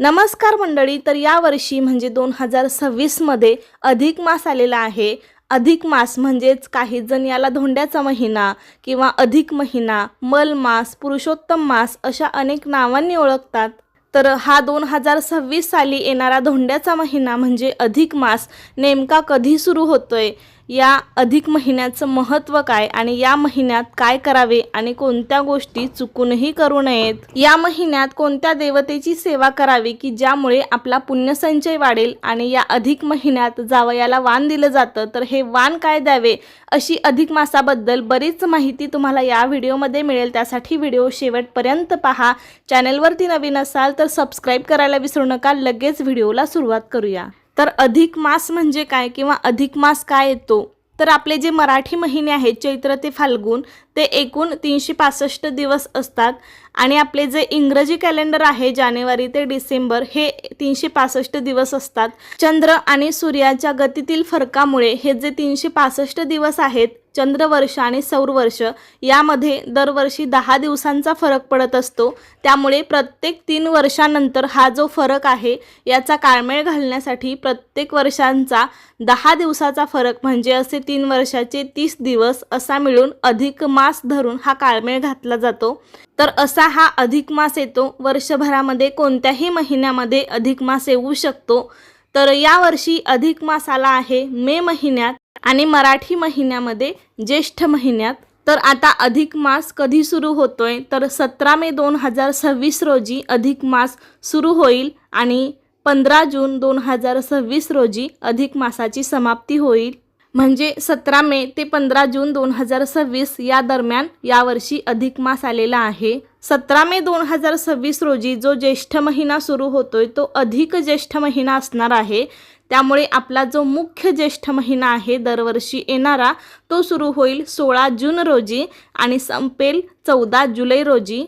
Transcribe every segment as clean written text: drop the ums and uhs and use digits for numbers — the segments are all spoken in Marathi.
नमस्कार मंडळी, तर यावर्षी म्हणजे 2026 मध्ये अधिक मास आलेला आहे। अधिक मास म्हणजेच काही जण याला धोंड्याचा महिना किंवा अधिक महिना, मल मास, पुरुषोत्तम मास अशा अनेक नावांनी ओळखतात। तर हा 2026 साली येणारा धोंड्याचा महिना म्हणजे अधिक मास नेमका कधी सुरू होतोय, या अधिक महिन्याचं महत्त्व काय आणि या महिन्यात काय करावे आणि कोणत्या गोष्टी चुकूनही करू नयेत, या महिन्यात कोणत्या देवतेची सेवा करावी की ज्यामुळे आपला पुण्यसंचय वाढेल आणि या अधिक महिन्यात जावयाला वाण दिलं जातं, तर हे वाण काय द्यावे अशी अधिक मासाबद्दल बरीच माहिती तुम्हाला या व्हिडिओमध्ये मिळेल। त्यासाठी व्हिडिओ शेवटपर्यंत पहा। चॅनलवरती नवीन असाल तर सबस्क्राइब करायला विसरू नका। लगेच व्हिडिओला सुरुवात करूया। तर अधिक मास म्हणजे काय किंवा अधिक मास काय येतो, तर आपले जे मराठी महिने आहेत चैत्र ते फाल्गुन ते एकूण 365 दिवस असतात आणि आपले जे इंग्रजी कॅलेंडर आहे जानेवारी ते डिसेंबर हे 365 दिवस असतात। चंद्र आणि सूर्याच्या गतीतील फरकामुळे हे जे 365 दिवस आहेत, चंद्रवर्ष आणि सौरवर्ष यामध्ये दरवर्षी 10 दिवसांचा फरक पडत असतो। त्यामुळे प्रत्येक 3 वर्षांनंतर हा जो फरक आहे याचा ताळमेळ घालण्यासाठी प्रत्येक वर्षांचा 10 दिवसाचा फरक म्हणजे असे 3 वर्षाचे 30 दिवस असा मिळून अधिक मास धरून हा ताळमेळ घातला जातो। तर असा हा अधिक मास येतो। वर्षभरामध्ये कोणत्याही महिन्यामध्ये अधिक मास येऊ शकतो। तर यावर्षी अधिक मास आला आहे मे महिन्यात आणि मराठी महिन्यामध्ये ज्येष्ठ महिन्यात। तर आता अधिक मास कधी सुरू होतोय, तर 17 मे 2026 रोजी अधिक मास सुरू होईल आणि 15 जून 2026 रोजी अधिक मासाची समाप्ती होईल। म्हणजे 17 मे ते 15 जून 2026 या दरम्यान यावर्षी अधिक मास आलेला आहे। 17 मे 2026 रोजी जो ज्येष्ठ महिना सुरू होतोय तो अधिक ज्येष्ठ महिना असणार आहे। त्यामुळे आपला जो मुख्य ज्येष्ठ महिना आहे दरवर्षी येणारा तो सुरू होईल 16 जून रोजी आणि संपेल 14 जुलै रोजी।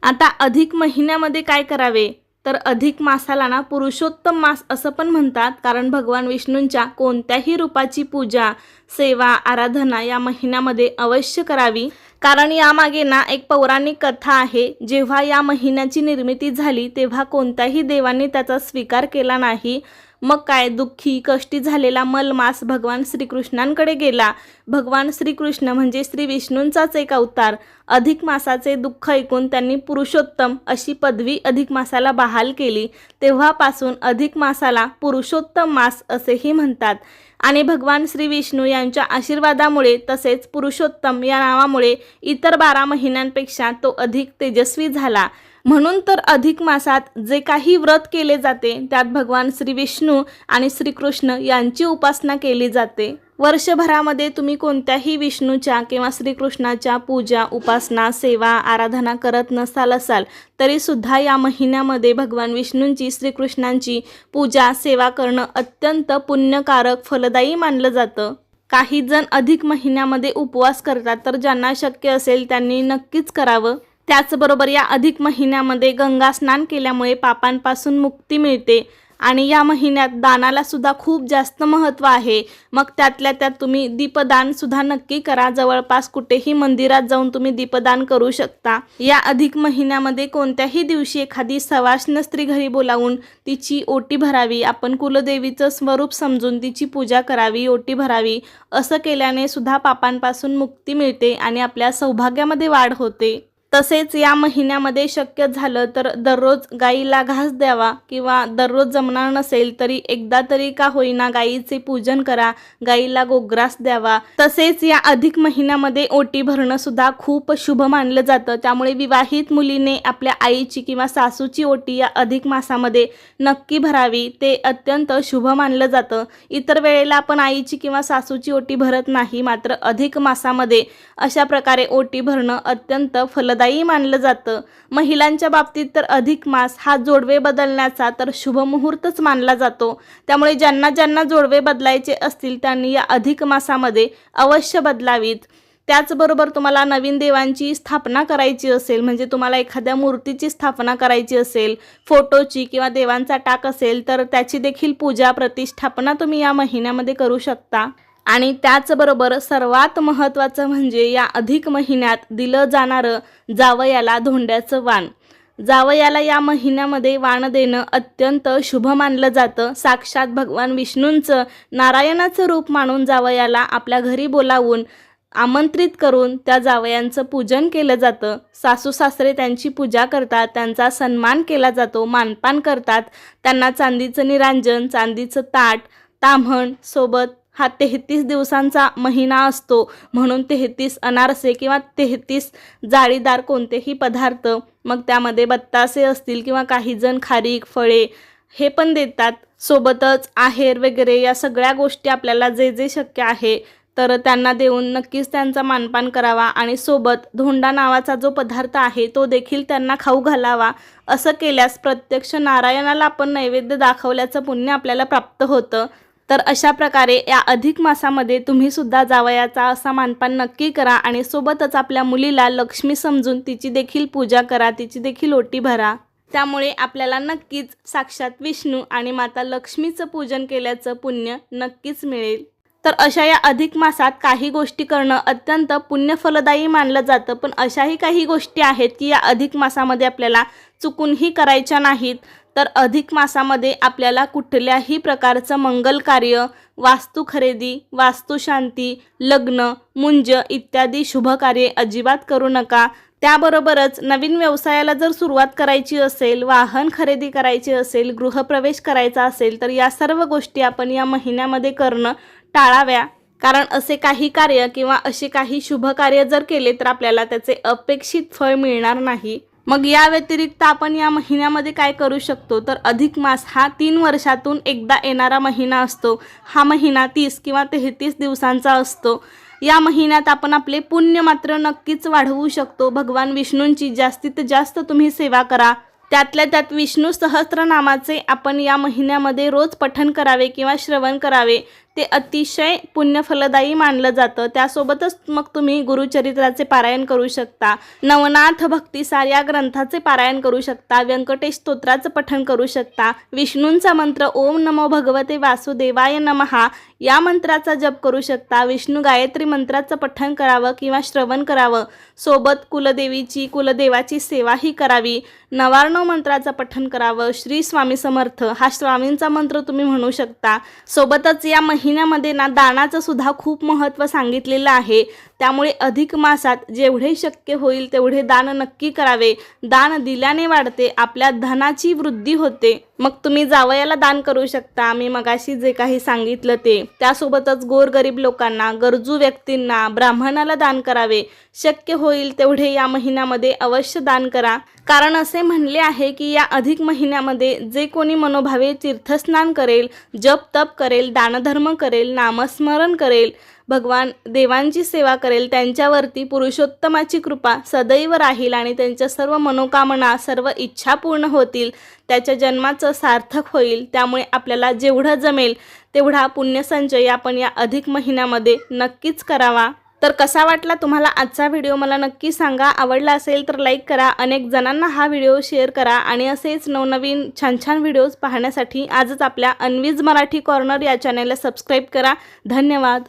आता अधिक महिन्यामध्ये काय करावे, तर अधिक मासाला ना पुरुषोत्तम मास असं पण म्हणतात, कारण भगवान विष्णूंच्या कोणत्याही रूपाची पूजा, सेवा, आराधना या महिन्यामध्ये अवश्य करावी। कारण यामागे ना एक पौराणिक कथा आहे। जेव्हा या महिन्याची निर्मिती झाली तेव्हा कोणत्याही देवांनी त्याचा स्वीकार केला नाही। मग काय दुःखी कष्टी झालेला मलमास भगवान श्रीकृष्णांकडे गेला। भगवान श्रीकृष्ण म्हणजे श्री विष्णूंचाच एक अवतार। अधिक मासाचे दुःख ऐकून त्यांनी पुरुषोत्तम अशी पदवी अधिक मासाला बहाल केली। तेव्हापासून अधिक मासाला पुरुषोत्तम मास असेही म्हणतात आणि भगवान श्री विष्णू यांच्या आशीर्वादामुळे तसेच पुरुषोत्तम या नावामुळे इतर 12 महिन्यांपेक्षा तो अधिक तेजस्वी झाला। म्हणून तर अधिक मासात जे काही व्रत केले जाते त्यात भगवान श्री विष्णू आणि श्रीकृष्ण यांची उपासना केली जाते। वर्षभरामध्ये तुम्ही कोणत्याही विष्णूच्या किंवा श्रीकृष्णाच्या पूजा, उपासना, सेवा, आराधना करत नसाल तरी सुद्धा या महिन्यामध्ये भगवान विष्णूंची, श्रीकृष्णांची पूजा, सेवा करणं अत्यंत पुण्यकारक, फलदायी मानलं जातं। काही जण अधिक महिन्यामध्ये उपवास करतात, तर ज्यांना शक्य असेल त्यांनी नक्कीच करावं। त्याचबरोबर या अधिक महिन्यामध्ये गंगा स्नान केल्यामुळे पापांपासून मुक्ती मिळते आणि या महिन्यात दानाला सुद्धा खूप जास्त महत्त्व आहे। मग त्यातल्या त्यात तुम्ही दीपदान सुद्धा नक्की करा। जवळपास कुठेही मंदिरात जाऊन तुम्ही दीपदान करू शकता। या अधिक महिन्यामध्ये कोणत्याही दिवशी एखादी सवाष्ण स्त्री घरी बोलावून तिची ओटी भरावी। आपण कुलदेवीचं स्वरूप समजून तिची पूजा करावी, ओटी भरावी। असं केल्याने सुद्धा पापांपासून मुक्ती मिळते आणि आपल्या सौभाग्यामध्ये वाढ होते। तसेच या महिन्यामध्ये शक्य झालं तर दररोज गाईला घास द्यावा किंवा दररोज जमणार नसेल तरी एकदा तरी का होईना गाईचे पूजन करा, गाईला गोग्रास द्यावा। तसेच या अधिक महिन्यामध्ये ओटी भरणं सुद्धा खूप शुभ मानलं जातं। त्यामुळे विवाहित मुलीने आपल्या आईची किंवा सासूची ओटी या अधिक मासामध्ये नक्की भरावी, ते अत्यंत शुभ मानलं जातं। इतर वेळेला आपण आईची किंवा सासूची ओटी भरत नाही, मात्र अधिक मासामध्ये अशा प्रकारे ओटी भरणं अत्यंत फलदायी मानलं जातं। महिलांच्या बाबतीत तर अधिक मास हा जोडवे बदलण्याचा तर शुभ मुहूर्तच मानला जातो। त्यामुळे ज्यांना जोडवे बदलायचे असतील त्यांनी या अधिक मासामध्ये अवश्य बदलावीत। त्याचबरोबर तुम्हाला नवीन देवांची स्थापना करायची असेल, म्हणजे तुम्हाला एखाद्या मूर्तीची स्थापना करायची असेल, फोटोची किंवा देवांचा टाक असेल, तर त्याची देखील पूजा, प्रतिष्ठापना तुम्ही या महिन्यामध्ये करू शकता। आणि त्याचबरोबर सर्वात महत्त्वाचं म्हणजे या अधिक महिन्यात दिलं जाणारं जावयाला धोंड्याचं वाण। जावयाला या महिन्यामध्ये वाण देणं अत्यंत शुभ मानलं जातं. साक्षात भगवान विष्णूंचं नारायणाचं रूप मानून जावयाला आपल्या घरी बोलावून आमंत्रित करून त्या जावयांचं पूजन केलं जातं. सासू सासरे त्यांची पूजा करतात, त्यांचा सन्मान केला जातो, मानपान करतात. त्यांना चांदीचं निरांजन, चांदीचं ताट, ताम्हण सोबत हा 33 दिवसांचा महिना असतो म्हणून 33 अनारसे किंवा 33 जाळीदार कोणतेही पदार्थ, मग त्यामध्ये बत्तासे असतील किंवा काही जण खारीक, फळे हे पण देतात. सोबतच आहेर वगैरे या सगळ्या गोष्टी आपल्याला जे जे शक्य आहे तर त्यांना देऊन नक्कीच त्यांचा मानपान करावा आणि सोबत धोंडा नावाचा जो पदार्थ आहे तो देखील त्यांना खाऊ घालावा. असं केल्यास प्रत्यक्ष नारायणाला आपण नैवेद्य दाखवल्याचं पुण्य आपल्याला प्राप्त होतं. तर अशा प्रकारे या अधिक मासामध्ये तुम्ही सुद्धा जावयाचा असा मानपान नक्की करा आणि सोबतच आपल्या मुलीला लक्ष्मी समजून तिची देखील पूजा करा, तिची देखील ओटी भरा. त्यामुळे आपल्याला नक्कीच साक्षात विष्णू आणि माता लक्ष्मीचं पूजन केल्याचं पुण्य नक्कीच मिळेल. तर अशा या अधिक मासात काही गोष्टी करणं अत्यंत पुण्यफलदायी मानलं जातं, पण अशाही काही गोष्टी आहेत की या अधिक मासामध्ये आपल्याला चुकूनही करायच्या नाहीत. तर अधिक मासामध्ये आपल्याला कुठल्याही प्रकारचं मंगल कार्य, वास्तू खरेदी, वास्तुशांती, लग्न, मुंज इत्यादी शुभ कार्ये अजिबात करू नका. त्याबरोबरच नवीन व्यवसायाला जर सुरुवात करायची असेल, वाहन खरेदी करायची असेल, गृहप्रवेश करायचा असेल तर या सर्व गोष्टी आपण या महिन्यामध्ये करणं टाळाव्या. कारण असे काही कार्य किंवा असे काही शुभ कार्य जर केले तर आपल्याला त्याचे अपेक्षित फळ मिळणार नाही. मग या व्यतिरिक्त आपण या महिन्यामध्ये काय करू शकतो तर अधिक मास हा 3 वर्षातून एकदा येणारा महिना असतो. हा महिना 30 किंवा 33 दिवसांचा असतो. या महिन्यात आपण आपले पुण्य मात्र नक्कीच वाढवू शकतो. भगवान विष्णूंची जास्तीत जास्त तुम्ही सेवा करा. त्यातल्या त्यात विष्णू सहस्त्रनामाचे आपण या महिन्यामध्ये रोज पठण करावे किंवा श्रवण करावे. ते अतिशय पुण्यफलदायी मानलं जातं. त्यासोबतच मग तुम्ही गुरुचरित्राचे पारायण करू शकता, नवनाथ भक्तिसार या ग्रंथाचे पारायण करू शकता, व्यंकटेश स्तोत्राचं पठण करू शकता, विष्णूंचा मंत्र ओम नमो भगवते वासुदेवाय नमहा या मंत्राचा जप करू शकता, विष्णू गायत्री मंत्राचं पठण करावं किंवा श्रवण करावं. सोबत कुलदेवाची सेवाही करावी. नवार्णव मंत्राचं पठण करावं. श्री स्वामी समर्थ हा स्वामींचा मंत्र तुम्ही म्हणू शकता. सोबतच या महिन्यामध्ये दानाचं सुद्धा खूप महत्त्व सांगितलेलं आहे. त्यामुळे अधिक मासात जेवढे शक्य होईल तेवढे दान नक्की करावे. दान दिल्याने वाढते, आपल्या धनाची वृद्धी होते. मग तुम्ही जावयाला दान करू शकता, मी मगाशी जे काही सांगितलं ते. त्यासोबतच गोरगरीब लोकांना, गरजू व्यक्तींना, ब्राह्मणाला दान करावे. शक्य होईल तेवढे या महिन्यामध्ये अवश्य दान करा. कारण असे म्हणले आहे की या अधिक महिन्यामध्ये जे कोणी मनोभावे तीर्थस्नान करेल, जप तप करेल, दानधर्म करेल, नामस्मरण करेल, भगवान देवांची सेवा करेल, त्यांच्यावरती पुरुषोत्तमाची कृपा सदैव राहील आणि त्यांच्या सर्व मनोकामना, सर्व इच्छा पूर्ण होतील. त्याच्या जन्माचं सार्थक होईल. त्यामुळे आपल्याला जेवढं जमेल तेवढा पुण्यसंचय आपण या अधिक महिन्यामध्ये नक्कीच करावा. तर कसा वाटला तुम्हाला आजचा व्हिडिओ मला नक्की सांगा. आवडला असेल तर लाईक करा, अनेक जणांना हा व्हिडिओ शेअर करा आणि असेच नवनवीन छान छान व्हिडिओज पाहण्यासाठी आजच आपल्या अन्वीज मराठी कॉर्नर या चॅनलला सबस्क्राईब करा. धन्यवाद.